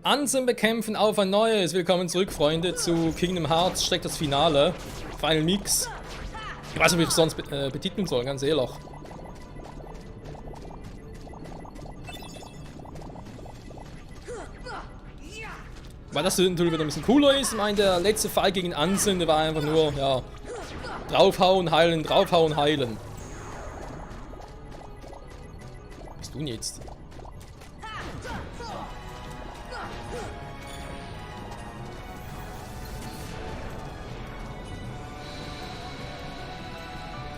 Ansem bekämpfen auf ein neues. Willkommen zurück, Freunde, zu Kingdom Hearts. Steckt das Finale. Final Mix. Ich weiß nicht, wie ich es sonst betiteln soll, ganz ehrlich. Weil das natürlich wieder ein bisschen cooler ist. Ich meine, der letzte Fight gegen Ansem, der war einfach nur, ja, draufhauen, heilen, draufhauen, heilen. Was tun jetzt?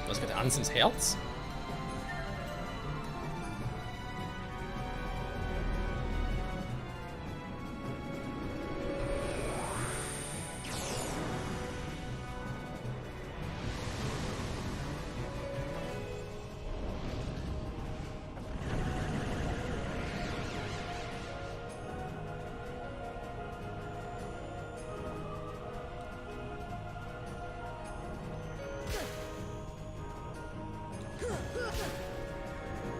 Was geht Ansems Herz?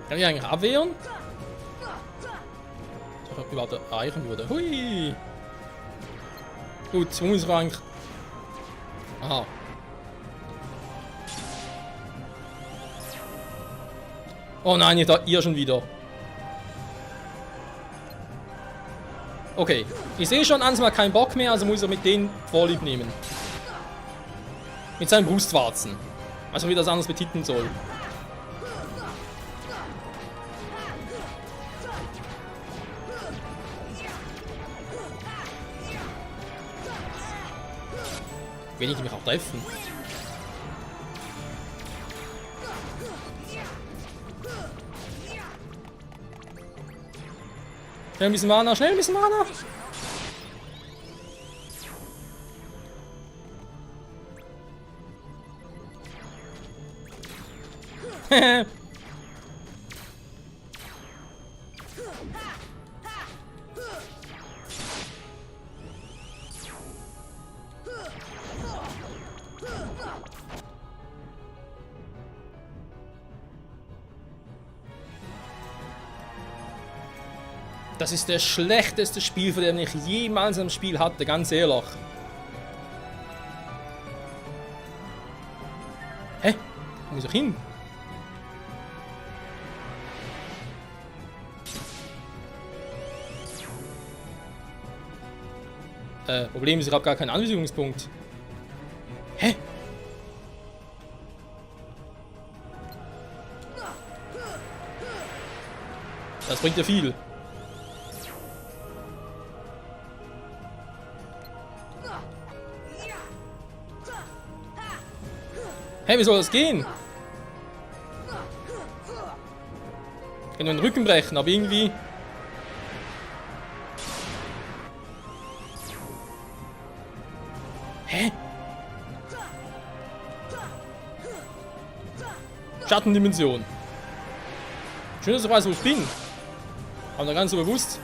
Kann ich eigentlich abwehren? So, ich überhaupt erreichen würde. Hui! Gut, wo muss ich eigentlich... Aha. Oh nein, ihr schon wieder. Okay, ich sehe schon, Ansem hat keinen Bock mehr, also muss er mit denen Vorlieb nehmen. Mit seinen Brustwarzen. Also wie das anders betiteln soll. Wenig mich auch treffen. Schnell ein bisschen Mana, schnell ein bisschen Mana. Das ist das schlechteste Spiel, von dem ich jemals ein Spiel hatte, ganz ehrlich. Hä? Wo muss ich hin? Problem ist, ich habe gar keinen Anvisionspunkt. Hä? Das bringt ja viel. Hey, wie soll das gehen? Ich kann nur den Rücken brechen, aber irgendwie... Hä? Schattendimension. Schön, dass ich weiß, wo ich bin. Aber da ganz so bewusst.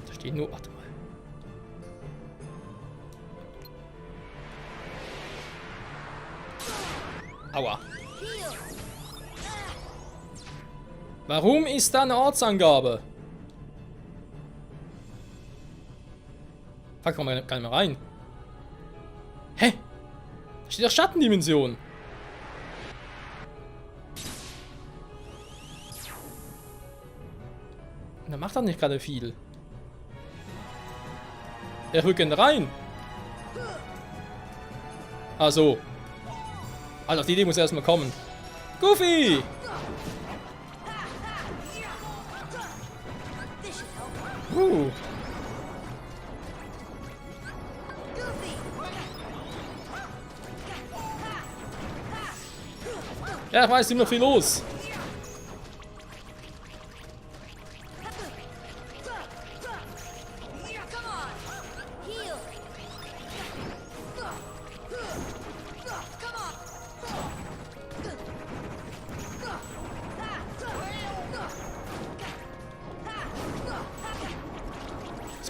Da steht nur... Warte mal. Aua. Warum ist da eine Ortsangabe? Fuck, komm gar nicht mehr rein. Hä? Da steht doch Schattendimension. Da macht er nicht gerade viel. Er rückt rein. Ah so. Also auf die Idee muss erstmal kommen. Goofy! Ja, ich weiß, ist noch viel los.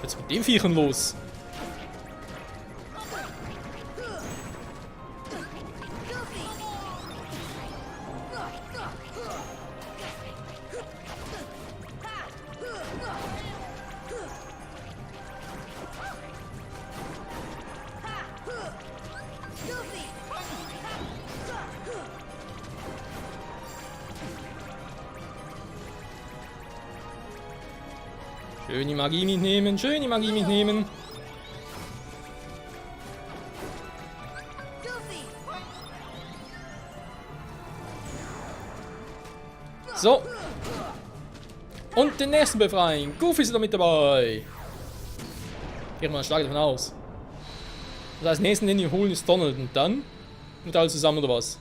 Was ist mit dem Viechern los? Schön die Magie mitnehmen, schön die Magie mitnehmen. So. Und den nächsten befreien. Goofy ist noch mit dabei. Gehen wir mal stark davon aus. Das heißt, nächsten, den wir holen, ist Donald. Und dann? Mit alle zusammen oder was?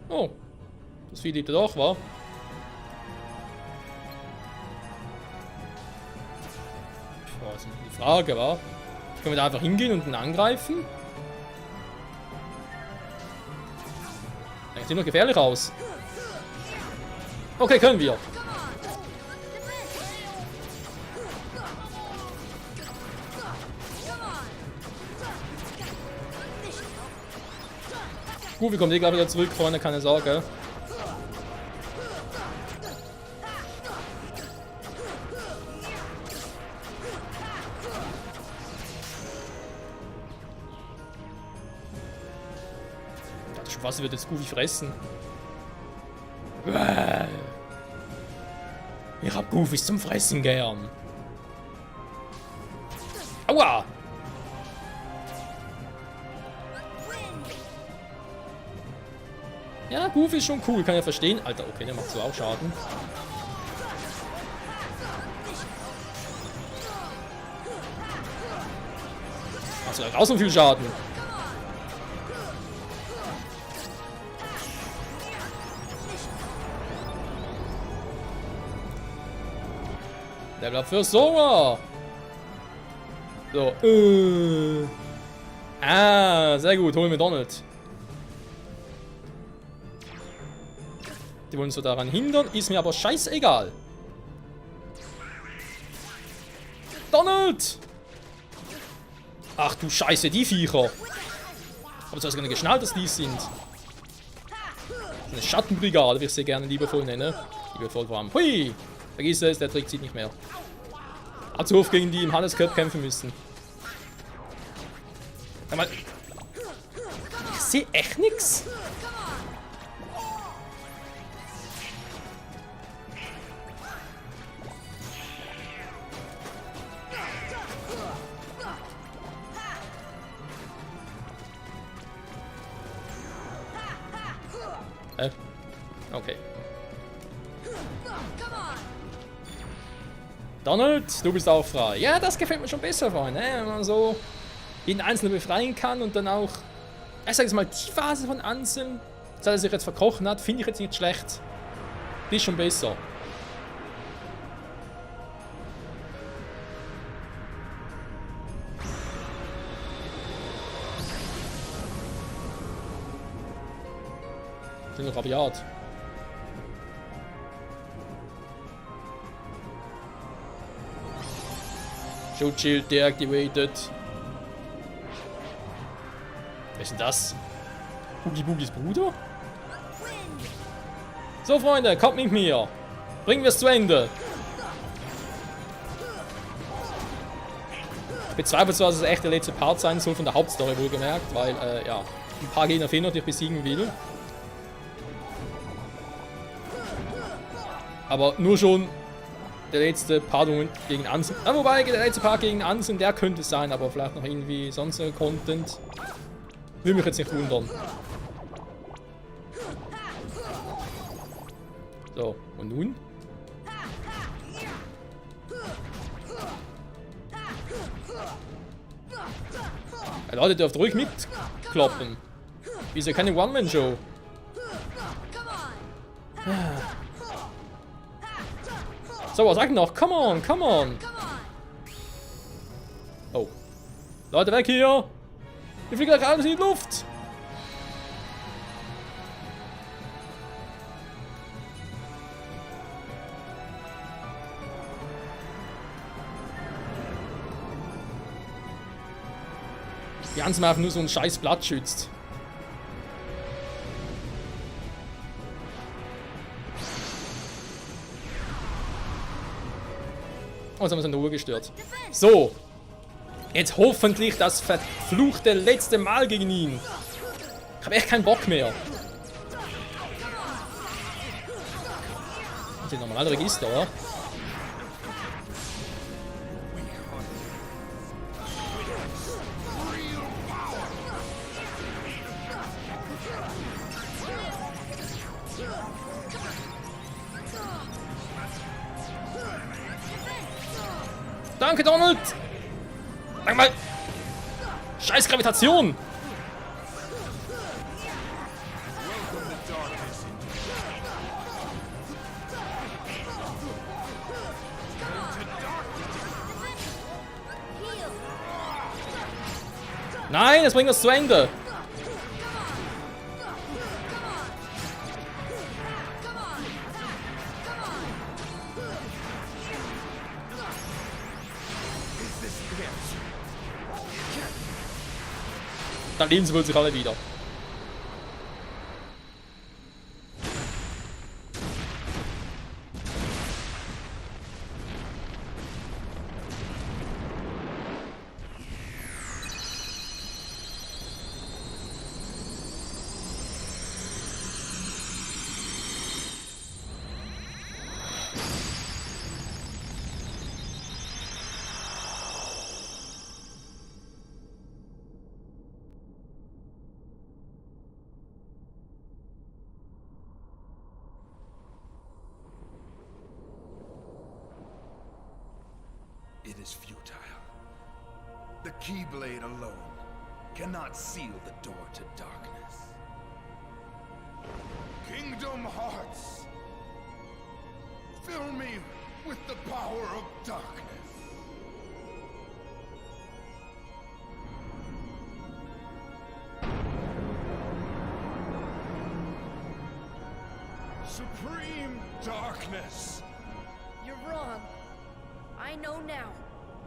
Oh, das Vieh lebt doch, wa? Das ist die Frage, wa? Können wir da einfach hingehen und ihn angreifen? Das sieht noch gefährlich aus. Okay, können wir. Gut, wir kommen eh gleich wieder zurück, Freunde, keine Sorge. Ich dachte schon fast, wird jetzt Goofy fressen. Ich hab Goofys zum Fressen gern. Aua! Ja, Goofy ist schon cool, kann ja verstehen. Alter, okay, der macht so auch Schaden. Achso, er hat auch so viel Schaden. Der bleibt für Sora. So, Ah, sehr gut, holen wir Donald. Die wollen so daran hindern, ist mir aber scheißegal. Donald! Ach du Scheiße, die Viecher. Aber du hast gar nicht geschnallt, dass die sind. Eine Schattenbrigade, wie ich sie gerne liebevoll nenne. Liebevoll vor allem. Hui! Vergiss es, der Trick zieht nicht mehr. Hat zu oft gegen die im Hannes Cup kämpfen müssen. Aber ich sehe echt nichts. Okay. Donald, du bist auch frei. Ja, das gefällt mir schon besser, Freunde. Wenn man so jeden Einzelnen befreien kann und dann auch, ich sage jetzt mal, die Phase von Ansem, seit er sich jetzt verkrochen hat, finde ich jetzt nicht schlecht. Die ist schon besser. Sind noch rabiat. Schutzschild deactivated. Wer ist denn das? Boogie Boogies Bruder? So, Freunde, kommt mit mir. Bringen wir es zu Ende. Ich bezweifle zwar, dass es echt der letzte Part sein soll von der Hauptstory, wohlgemerkt, weil, ja, ein paar Gegner fehlen noch, die ich besiegen will. Aber nur schon der letzte Part gegen Ansem. Ja, wobei, der letzte Part gegen Ansem, der könnte es sein, aber vielleicht noch irgendwie sonst Content. Will mich jetzt nicht wundern. So, und nun? Ja, Leute, dürft ruhig mitkloppen. Ist ja keine One-Man-Show. So, sag noch. Come on, come on. Oh. Leute, weg hier. Wir fliegen gerade in die Luft. Die haben einfach nur so ein scheiß Blatt schützt. Oh, jetzt haben wir seine Ruhe gestört. So. Jetzt hoffentlich das verfluchte letzte Mal gegen ihn. Ich habe echt keinen Bock mehr. Das sind normale Register, oder? Danke, Donald! Sag mal! Scheiß Gravitation! Nein, das bringt uns zu Ende! Dann leben sie wohl sich alle wieder. It is futile. The Keyblade alone cannot seal the door to darkness. Kingdom Hearts, fill me with the power of darkness. Supreme darkness. You're wrong. I know now,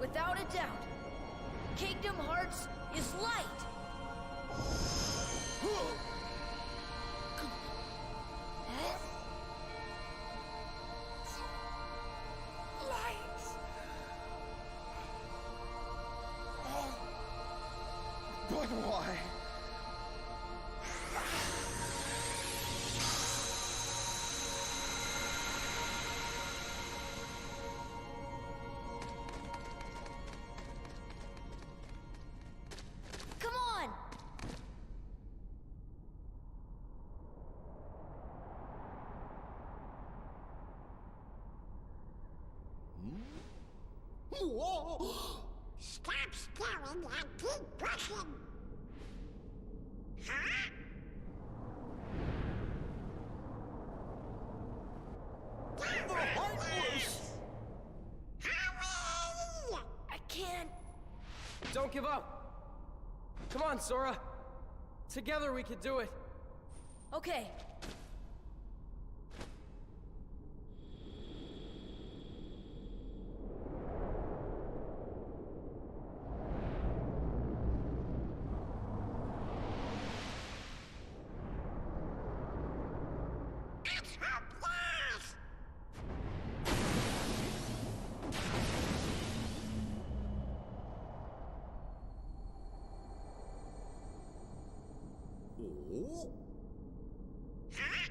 without a doubt. Kingdom Hearts is light. Light. Oh. But why? Come on! Stop staring and keep pushing! Huh? Hurry! I can't. Don't give up! Come on, Sora! Together we can do it! Okay. It's her blast! Huh?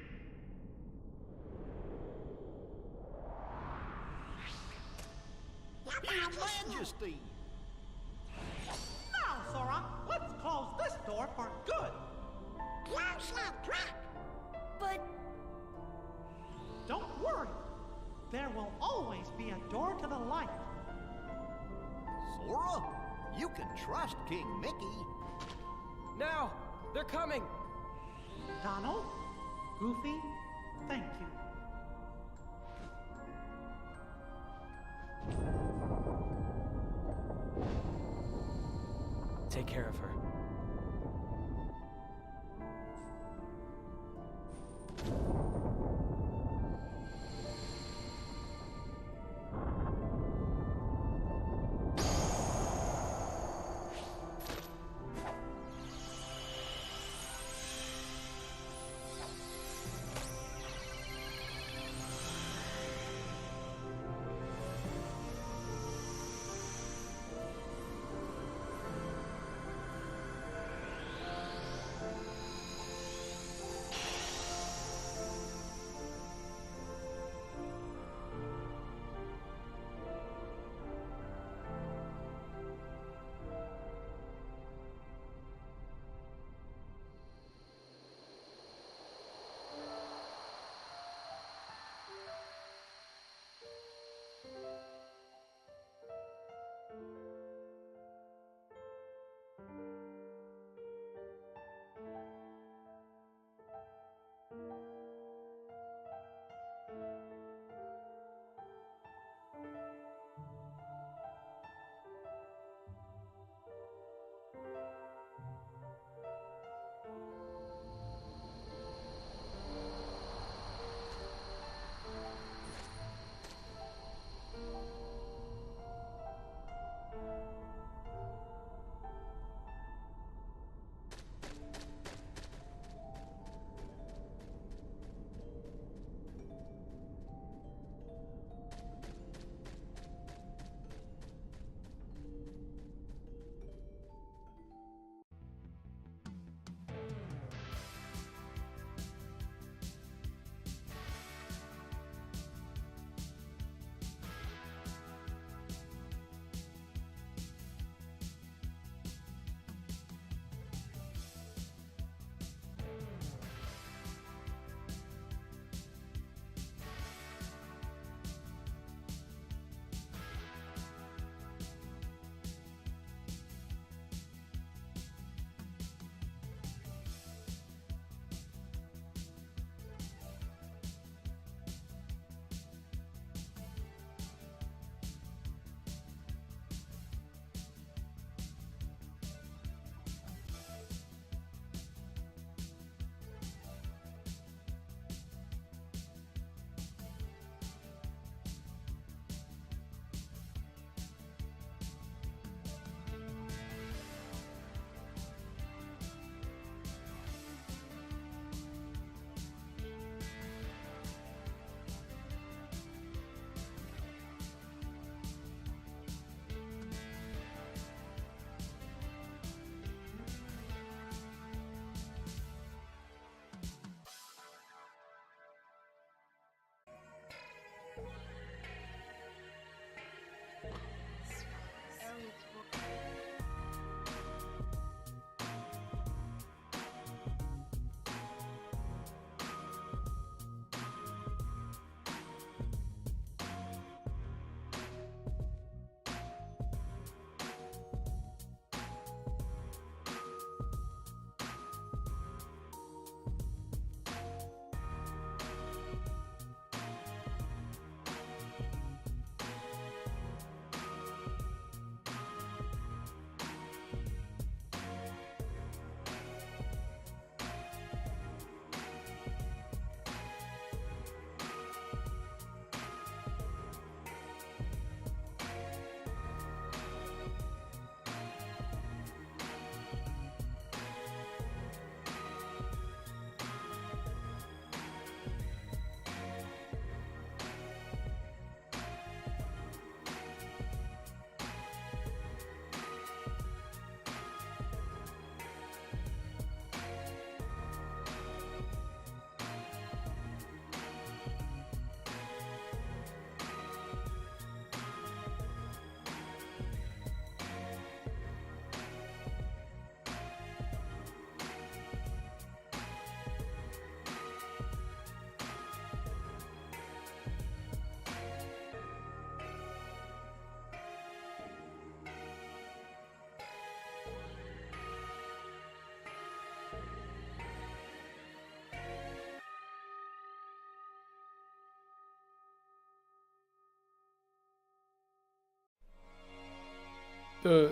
Your Majesty! Now, Sora, let's close this door for good. Close that quick! But Don't worry. There will always be a door to the light. Sora, you can trust King Mickey. Now! They're coming! Donald, Goofy, thank you. Take care of her.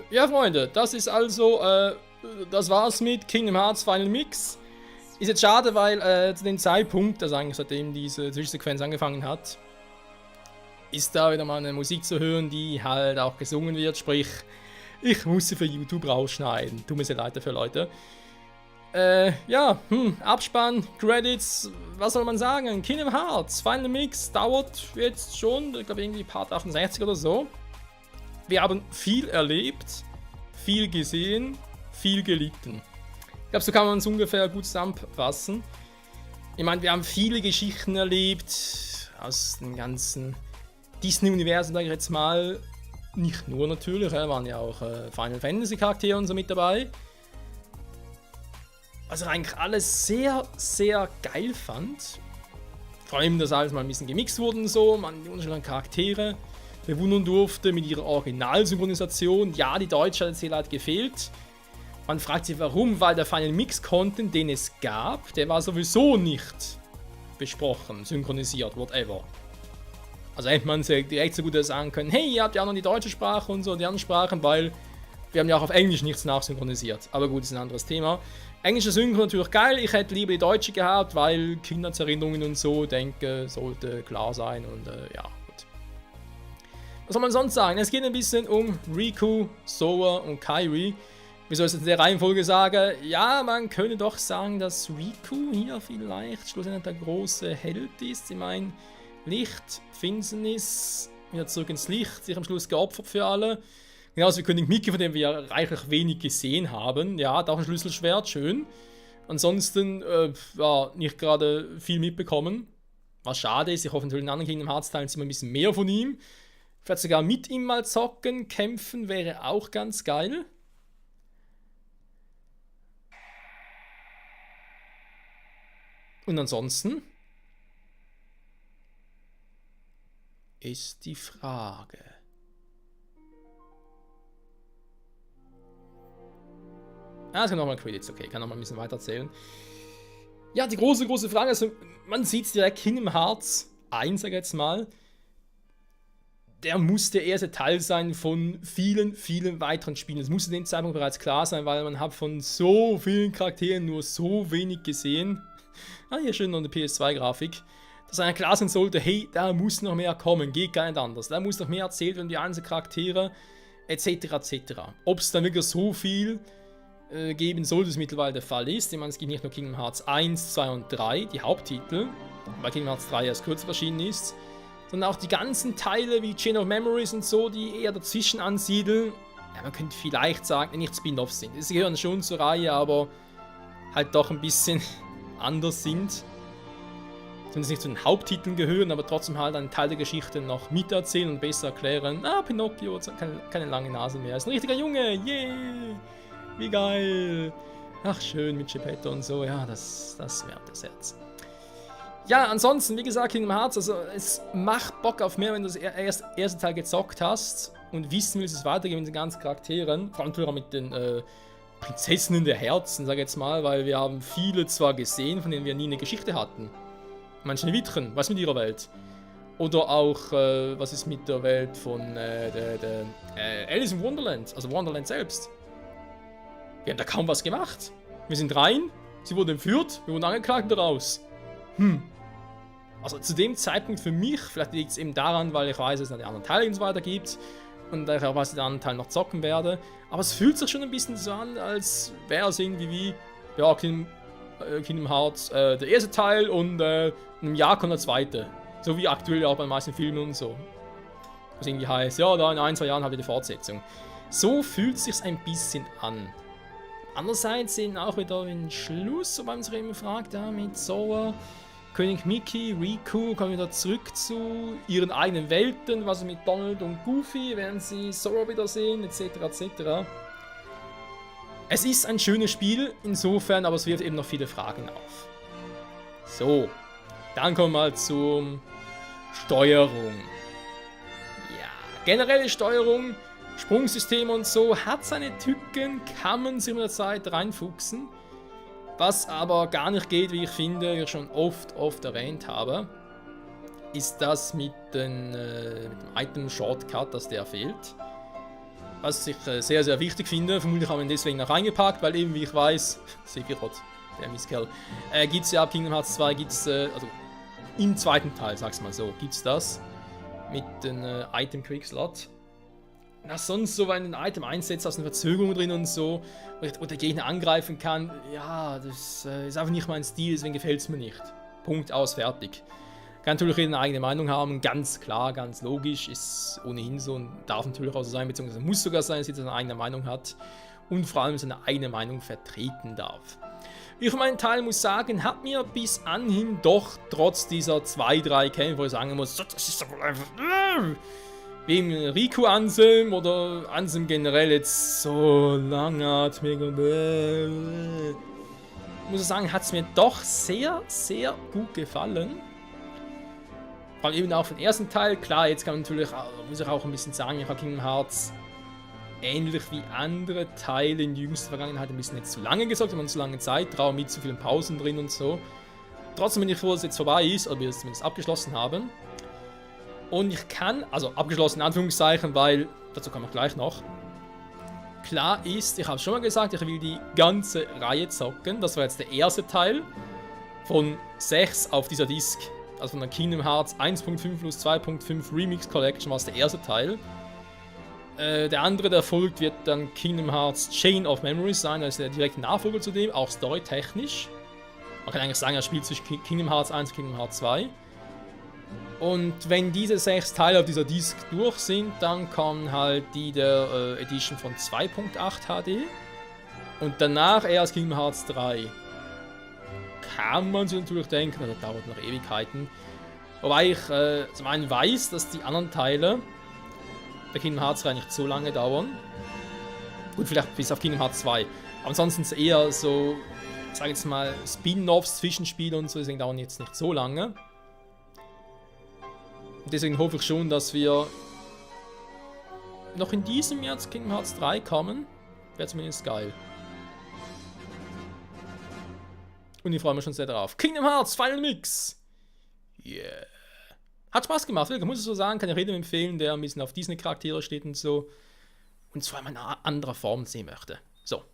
Ja, Freunde, das ist also, das war's mit Kingdom Hearts Final Mix. Ist jetzt schade, weil zu dem Zeitpunkt, also eigentlich seitdem diese Zwischensequenz angefangen hat, ist da wieder mal eine Musik zu hören, die halt auch gesungen wird, sprich, ich muss sie für YouTube rausschneiden. Tut mir sehr leid dafür, Leute. Ja, Abspann, Credits, was soll man sagen? Kingdom Hearts Final Mix dauert jetzt schon, ich glaube irgendwie Part 68 oder so. Wir haben viel erlebt, viel gesehen, viel gelitten. Ich glaube, so kann man es ungefähr gut zusammenfassen. Ich meine, wir haben viele Geschichten erlebt aus dem ganzen Disney-Universum, sage ich jetzt mal. Nicht nur natürlich, waren ja auch Final Fantasy-Charaktere und so mit dabei. Was ich eigentlich alles sehr, sehr geil fand. Vor allem, dass alles mal ein bisschen gemixt wurde und so, man die unterschiedlichen Charaktere bewundern durfte mit ihrer Originalsynchronisation. Ja, die deutsche hat jetzt hier leider gefehlt. Man fragt sich warum, weil der Final Mix Content, den es gab, der war sowieso nicht besprochen, synchronisiert, whatever. Also hätte man direkt so gut sagen können, hey, ihr habt ja auch noch die deutsche Sprache und so, die anderen Sprachen, weil wir haben ja auch auf Englisch nichts nachsynchronisiert. Aber gut, das ist ein anderes Thema. Englische Synchro natürlich geil, ich hätte lieber die deutsche gehabt, weil Kindheitserinnerungen und so, denke, sollte klar sein und ja, gut. Was soll man sonst sagen? Es geht ein bisschen um Riku, Sora und Kairi. Wie soll ich es in der Reihenfolge sagen? Ja, man könnte doch sagen, dass Riku hier vielleicht schlussendlich der große Held ist. Ich meine, Licht, Finsternis, wieder zurück ins Licht, sich am Schluss geopfert für alle. Genauso wie König Mickey, von dem wir ja reichlich wenig gesehen haben. Ja, hat auch ein Schlüsselschwert, schön. Ansonsten, ja, nicht gerade viel mitbekommen. Was schade ist, ich hoffe natürlich in anderen Kingdom Hearts Teilen sieht man ein bisschen mehr von ihm. Vielleicht sogar mit ihm mal zocken, kämpfen wäre auch ganz geil. Und ansonsten ist die Frage. Ah, es kann nochmal Credits, okay, kann nochmal ein bisschen weiter erzählen. Ja, die große Frage, also man sieht es direkt, Kingdom Hearts 1, sag ich jetzt mal, der muss der erste Teil sein von vielen, vielen weiteren Spielen. Das muss zu dem Zeitpunkt bereits klar sein, weil man hat von so vielen Charakteren nur so wenig gesehen. Ah, hier schön noch eine PS2-Grafik. Dass einer klar sein sollte, hey, da muss noch mehr kommen, geht gar nicht anders. Da muss noch mehr erzählt werden, die einzelnen Charaktere, etc. etc. Ob es dann wirklich so viel geben soll, das mittlerweile der Fall ist. Ich meine, es gibt nicht nur Kingdom Hearts 1, 2 und 3, die Haupttitel, weil Kingdom Hearts 3 erst kürzlich erschienen ist, sondern auch die ganzen Teile wie Chain of Memories und so, die eher dazwischen ansiedeln. Ja, man könnte vielleicht sagen, nicht Spin-offs sind. Sie gehören schon zur Reihe, aber halt doch ein bisschen anders sind. Zumindest nicht zu den Haupttiteln gehören, aber trotzdem halt einen Teil der Geschichte noch miterzählen und besser erklären. Ah, Pinocchio, keine lange Nase mehr. Ist ein richtiger Junge, yeah! Wie geil! Ach, schön mit Geppetto und so, ja, das wärmt das Herz. Ja, ansonsten, wie gesagt, Kingdom Hearts, also es macht Bock auf mehr, wenn du das erste Teil gezockt hast und wissen willst, wie es weitergeht mit den ganzen Charakteren. Vor allem auch mit den Prinzessinnen der Herzen, sag ich jetzt mal, weil wir haben viele zwar gesehen, von denen wir nie eine Geschichte hatten. Manche Schneewittchen, was mit ihrer Welt? Oder auch, was ist mit der Welt von Alice in Wonderland, also Wonderland selbst. Wir haben da kaum was gemacht. Wir sind rein, sie wurde entführt, wir wurden angeklagt und raus. Also zu dem Zeitpunkt für mich, vielleicht liegt es eben daran, weil ich weiß, dass es noch die anderen Teile und so weiter gibt und ich auch weiß, dass ich den anderen Teil noch zocken werde. Aber es fühlt sich schon ein bisschen so an, als wäre es irgendwie wie, ja, Kingdom Hearts, der erste Teil und in einem Jahr kommt der zweite. So wie aktuell auch bei den meisten Filmen und so. Was irgendwie heißt, ja, da in 1, 2 Jahren habe ich die Fortsetzung. So fühlt es sich ein bisschen an. Andererseits sehen auch wieder den Schluss, wenn man sich eben fragt, ja, mit Sora, König Mickey, Riku, kommen wieder zurück zu ihren eigenen Welten, was mit Donald und Goofy, werden sie Sora wiedersehen, etc. etc. Es ist ein schönes Spiel, insofern, aber es wirft eben noch viele Fragen auf. So, dann kommen wir mal zur Steuerung. Ja, generelle Steuerung, Sprungsystem und so, hat seine Tücken, kann man sich mit der Zeit reinfuchsen. Was aber gar nicht geht, wie ich finde, wie ich schon oft erwähnt habe, ist das mit dem Item Shortcut, dass der fehlt. Was ich sehr, sehr wichtig finde. Vermutlich haben wir ihn deswegen auch eingepackt, weil eben, wie ich weiß, Sephiroth, der Mistkerl, gibt es ja ab Kingdom Hearts 2, gibt es, also im zweiten Teil, sag's mal so, gibt es das mit dem Item Quickslot. Na, sonst so, wenn ein Item einsetzt, aus einer Verzögerung drin und so, wo der Gegner angreifen kann, ja, das ist einfach nicht mein Stil, deswegen gefällt es mir nicht. Punkt, aus, fertig. Kann natürlich jeder eine eigene Meinung haben, ganz klar, ganz logisch, ist ohnehin so und darf natürlich auch so sein, beziehungsweise muss sogar sein, dass jeder seine eigene Meinung hat und vor allem seine eigene Meinung vertreten darf. Ich für meinen Teil muss sagen, hat mir bis anhin doch trotz dieser 2-3 Kämpfe, wo ich sagen muss, das ist doch wohl einfach wegen Riku Ansem oder Ansem generell jetzt so langatmig und muss ich sagen, hat es mir doch sehr, sehr gut gefallen. Vor allem eben auch vom ersten Teil. Klar, jetzt kann man natürlich, muss ich auch ein bisschen sagen, ich habe Kingdom Hearts ähnlich wie andere Teile in jüngster Vergangenheit ein bisschen nicht zu lange gesagt, wenn man zu lange Zeitraum mit zu vielen Pausen drin und so. Trotzdem bin ich froh, dass es jetzt vorbei ist, oder wir es zumindest abgeschlossen haben. Und ich kann, also abgeschlossen in Anführungszeichen, weil, dazu kommen wir gleich noch. Klar ist, ich habe schon mal gesagt, ich will die ganze Reihe zocken. Das war jetzt der erste Teil von 6 auf dieser Disc. Also von der Kingdom Hearts 1.5 plus 2.5 Remix Collection war es der erste Teil. Der andere, der folgt, wird dann Kingdom Hearts Chain of Memories sein, also der direkte Nachfolger zu dem, auch storytechnisch. Man kann eigentlich sagen, er spielt zwischen Kingdom Hearts 1 und Kingdom Hearts 2. Und wenn diese 6 Teile auf dieser Disc durch sind, dann kommen halt die der Edition von 2.8 HD. Und danach erst Kingdom Hearts 3. Kann man sich natürlich denken, das dauert noch Ewigkeiten. Wobei ich zum einen weiß, dass die anderen Teile der Kingdom Hearts 3 nicht so lange dauern. Gut, vielleicht bis auf Kingdom Hearts 2. Aber ansonsten ist es eher so, ich sage jetzt mal, Spin-Offs, Zwischenspiele und so, deswegen dauern jetzt nicht so lange. Und deswegen hoffe ich schon, dass wir noch in diesem Jahr zu Kingdom Hearts 3 kommen. Wäre zumindest geil. Und ich freue mich schon sehr darauf. Kingdom Hearts Final Mix! Yeah! Hat Spaß gemacht, wirklich, muss ich so sagen. Kann ich jedem empfehlen, der ein bisschen auf Disney-Charaktere steht und so. Und zwar in einer anderen Form sehen möchte. So.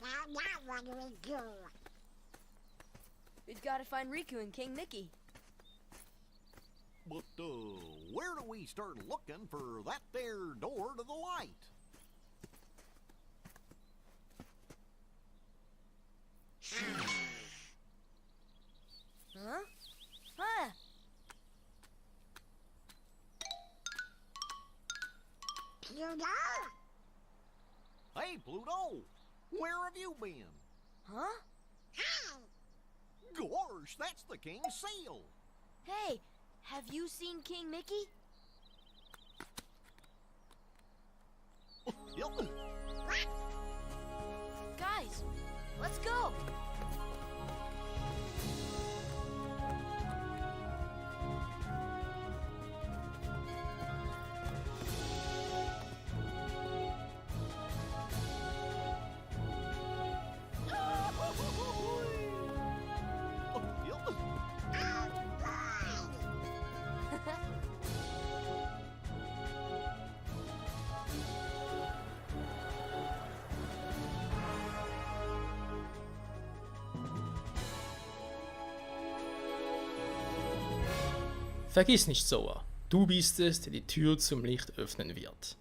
Now what do we do? We've got to find Riku and King Mickey. But, where do we start looking for that there door to the light? Huh? Huh? Pluto? Hey, Pluto! Where have you been? Huh? Hey! Gosh, that's the king's seal! Hey, have you seen King Mickey? Hilton! Guys, let's go! Hilton! Oh, boy! Vergiss nicht, Sora. Du bist es, der die Tür zum Licht öffnen wird.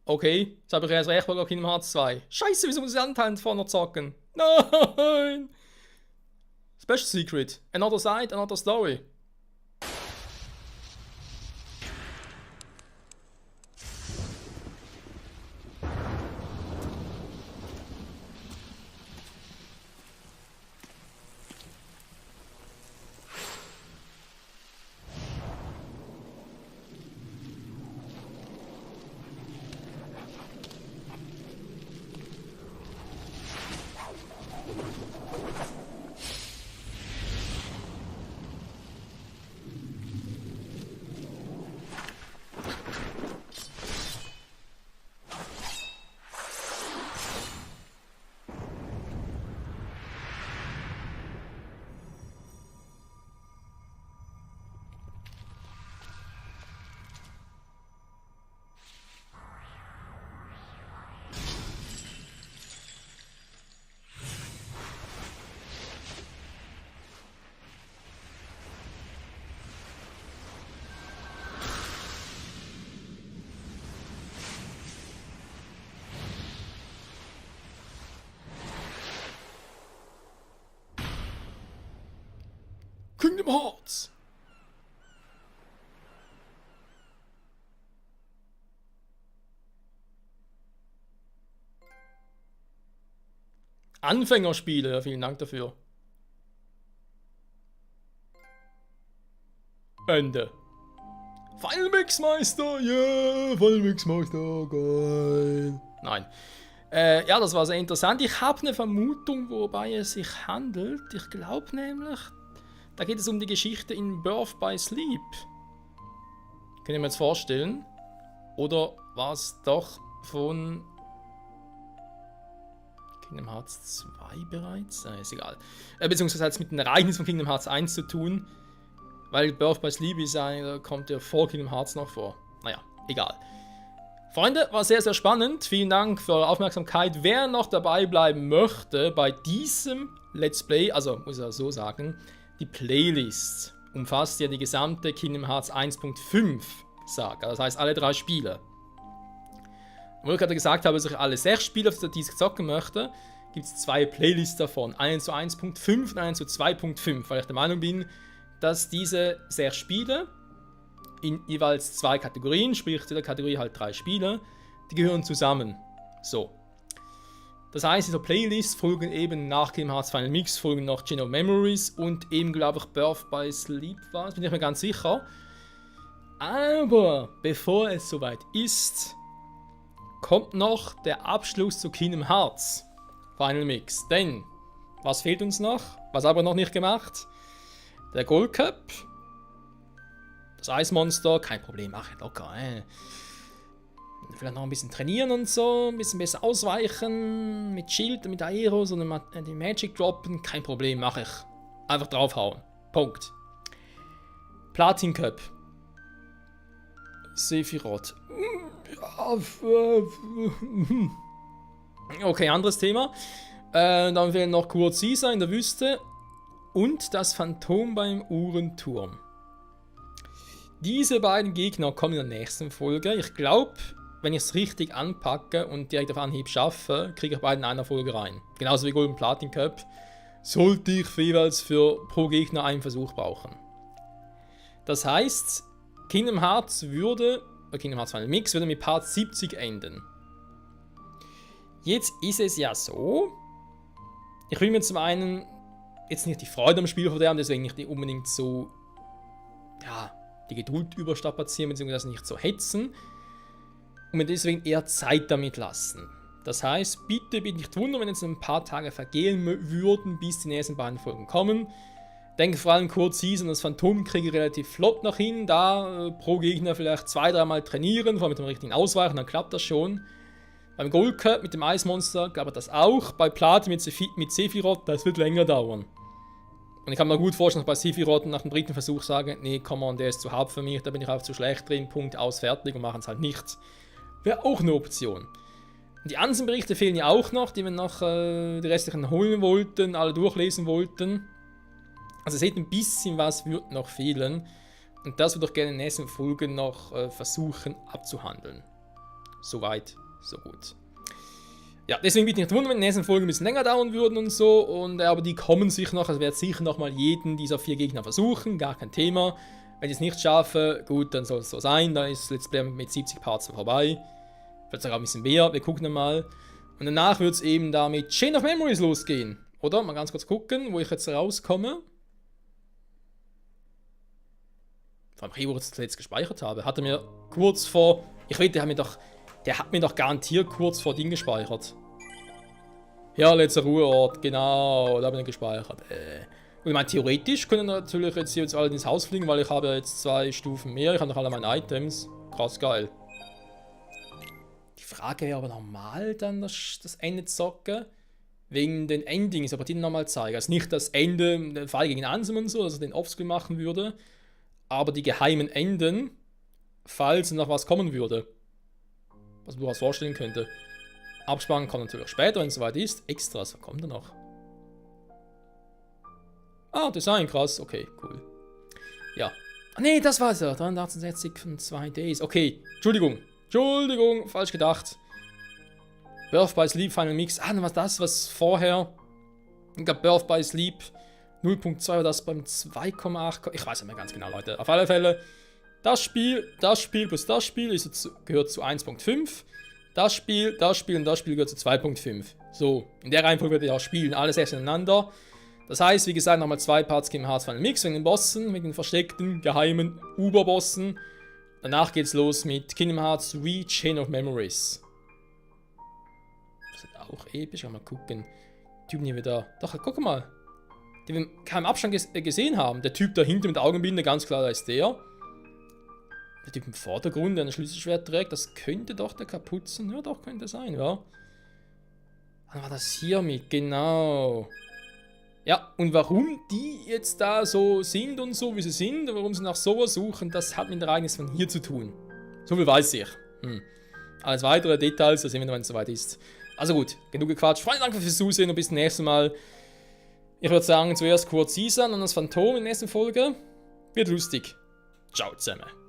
Okay, jetzt habe ich erst recht bei Kingdom Hearts 2. Scheiße, wieso muss ich Anteil vorne zocken? Nein! Special Secret. Another side, another story. Kingdom Hearts. Anfängerspiele, ja, vielen Dank dafür. Ende. Final Mixmeister, yeah, Final Mixmeister, geil. Nein. Ja, das war sehr interessant. Ich habe eine Vermutung, wobei es sich handelt. Ich glaube nämlich, da geht es um die Geschichte in Birth by Sleep. Könnt ihr mir jetzt vorstellen? Oder war es doch von Kingdom Hearts 2 bereits? Ist egal. Beziehungsweise hat es mit dem Ereignis von Kingdom Hearts 1 zu tun. Weil Birth by Sleep ist ja, kommt ja vor Kingdom Hearts noch vor. Naja, egal. Freunde, war sehr, sehr spannend. Vielen Dank für eure Aufmerksamkeit. Wer noch dabei bleiben möchte bei diesem Let's Play, also muss ich auch so sagen, die Playlist umfasst ja die gesamte Kingdom Hearts 1.5 Saga. Das heißt alle 3 Spiele. Obwohl ich gerade gesagt habe, dass ich alle 6 Spiele auf der Disc zocken möchte, gibt es 2 Playlists davon. Eine zu 1.5 und eine zu 2.5, weil ich der Meinung bin, dass diese 6 Spiele in jeweils 2 Kategorien, sprich jede Kategorie halt 3 Spiele, die gehören zusammen. So. Das heißt, in der Playlist folgen eben nach Kingdom Hearts Final Mix folgen noch Chain of Memories und eben, glaube ich, Birth by Sleep war es, bin ich mir ganz sicher. Aber bevor es soweit ist, kommt noch der Abschluss zu Kingdom Hearts Final Mix. Denn, was fehlt uns noch? Was haben wir noch nicht gemacht? Der Gold Cup. Das Eismonster, kein Problem, mach ich locker. Vielleicht noch ein bisschen trainieren und so, ein bisschen besser ausweichen, mit Schild, mit Aeros und die Magic droppen, kein Problem, mache ich. Einfach draufhauen. Punkt. Platin Cup. Sephiroth. Okay, anderes Thema. Dann fehlen noch Quad Caesar in der Wüste und das Phantom beim Uhrenturm. Diese beiden Gegner kommen in der nächsten Folge. Ich glaube, wenn ich es richtig anpacke und direkt auf Anhieb schaffe, kriege ich beide in einer Folge rein. Genauso wie Golden Platin Cup. Sollte ich jeweils pro Gegner einen Versuch brauchen. Das heißt, Kingdom Hearts Final Mix würde mit Part 70 enden. Jetzt ist es ja so, ich will mir zum einen jetzt nicht die Freude am Spiel verderben, deswegen nicht unbedingt so, ja, die Geduld überstrapazieren, beziehungsweise nicht so hetzen und mir deswegen eher Zeit damit lassen. Das heißt, bitte nicht wundern, wenn jetzt ein paar Tage vergehen würden, bis die nächsten beiden Folgen kommen. Denke vor allem Quad Caesar und das Phantom kriege ich relativ flott noch hin, da pro Gegner vielleicht 2-3 Mal trainieren, vor allem mit dem richtigen Ausweichen, dann klappt das schon. Beim Gold Cup mit dem Eismonster gab es das auch, bei Platin mit Sephiroth, das wird länger dauern. Und ich kann mir gut vorstellen, dass ich bei Sephiroth nach dem 3. Versuch sage, nee, come on, der ist zu hart für mich, da bin ich auch zu schlecht drin, Punkt, aus, fertig und machen es halt nicht. Wäre auch eine Option. Und die Ansenberichte fehlen ja auch noch, die wir noch die restlichen holen wollten, alle durchlesen wollten. Also ihr seht, ein bisschen was wird noch fehlen. Und das würde ich gerne in den nächsten Folgen noch versuchen abzuhandeln. Soweit, so gut. Ja, deswegen bitte nicht wundern, wenn die nächsten Folgen ein bisschen länger dauern würden und so. Aber die kommen sich noch, also werde sicher noch mal jeden dieser 4 Gegner versuchen, gar kein Thema. Wenn ich es nicht schaffe, gut, dann soll es so sein. Dann ist das Let's Play mit 70 Parts vorbei. Vielleicht sogar ein bisschen mehr, wir gucken mal. Und danach wird es eben da mit Chain of Memories losgehen. Oder? Mal ganz kurz gucken, wo ich jetzt rauskomme. Vor allem, wo ich das jetzt gespeichert habe. Hat er mir kurz vor... Ich weiß, der hat mir doch garantiert kurz vor Ding gespeichert. Ja, letzter Ruheort, genau, da habe ich ihn gespeichert. Und ich meine, theoretisch können natürlich jetzt hier alle ins Haus fliegen, weil ich habe jetzt 2 Stufen mehr. Ich habe noch alle meine Items. Krass geil. Die Frage wäre aber normal dann das Ende zocken. Wegen den Endings, aber die nochmal zeigen. Also nicht das Ende, den Fall gegen Ansem und so, dass er den Offscreen machen würde. Aber die geheimen Enden, falls noch was kommen würde. Was man was vorstellen könnte. Abspannen kommt natürlich später, wenn es soweit ist. Extras, was kommt da noch? Ah, Design, krass. Okay, cool. Ja. Ah, nee, das war's ja. 368 von 2 Days. Okay, Entschuldigung, falsch gedacht. Birth by Sleep Final Mix. Ah, dann war das, was vorher. Ich glaube, Birth by Sleep 0.2 war das beim 2,8. Ich weiß nicht mehr ganz genau, Leute. Auf alle Fälle, das Spiel plus das Spiel gehört zu 1.5. Das Spiel und das Spiel gehört zu 2.5. So, in der Reihenfolge würde ich auch spielen. Alles erst ineinander. Das heißt, wie gesagt, nochmal 2 Parts Kingdom Hearts Final Mix wegen den Bossen, mit den versteckten, geheimen Uber-Bossen. Danach geht's los mit Kingdom Hearts 3 Chain of Memories. Das ist auch episch. Mal gucken. Typen hier wieder. Doch, guck mal. Die wir keinen Abstand gesehen haben. Der Typ da hinten mit Augenbinde, ganz klar, da ist der. Der Typ im Vordergrund, der ein Schlüsselschwert trägt, das könnte doch der Kapuzen. Ja, doch, könnte sein, ja. Dann war das hier mit, genau. Ja, und warum die jetzt da so sind und so, wie sie sind, und warum sie nach sowas suchen, das hat mit dem Ereignis von hier zu tun. So viel weiß ich. Alles weitere Details, das sehen wir, wenn es soweit ist. Also gut, genug gequatscht. Vielen Dank fürs Zusehen und bis zum nächsten Mal. Ich würde sagen, zuerst kurz Isan und das Phantom in der nächsten Folge. Wird lustig. Ciao zusammen.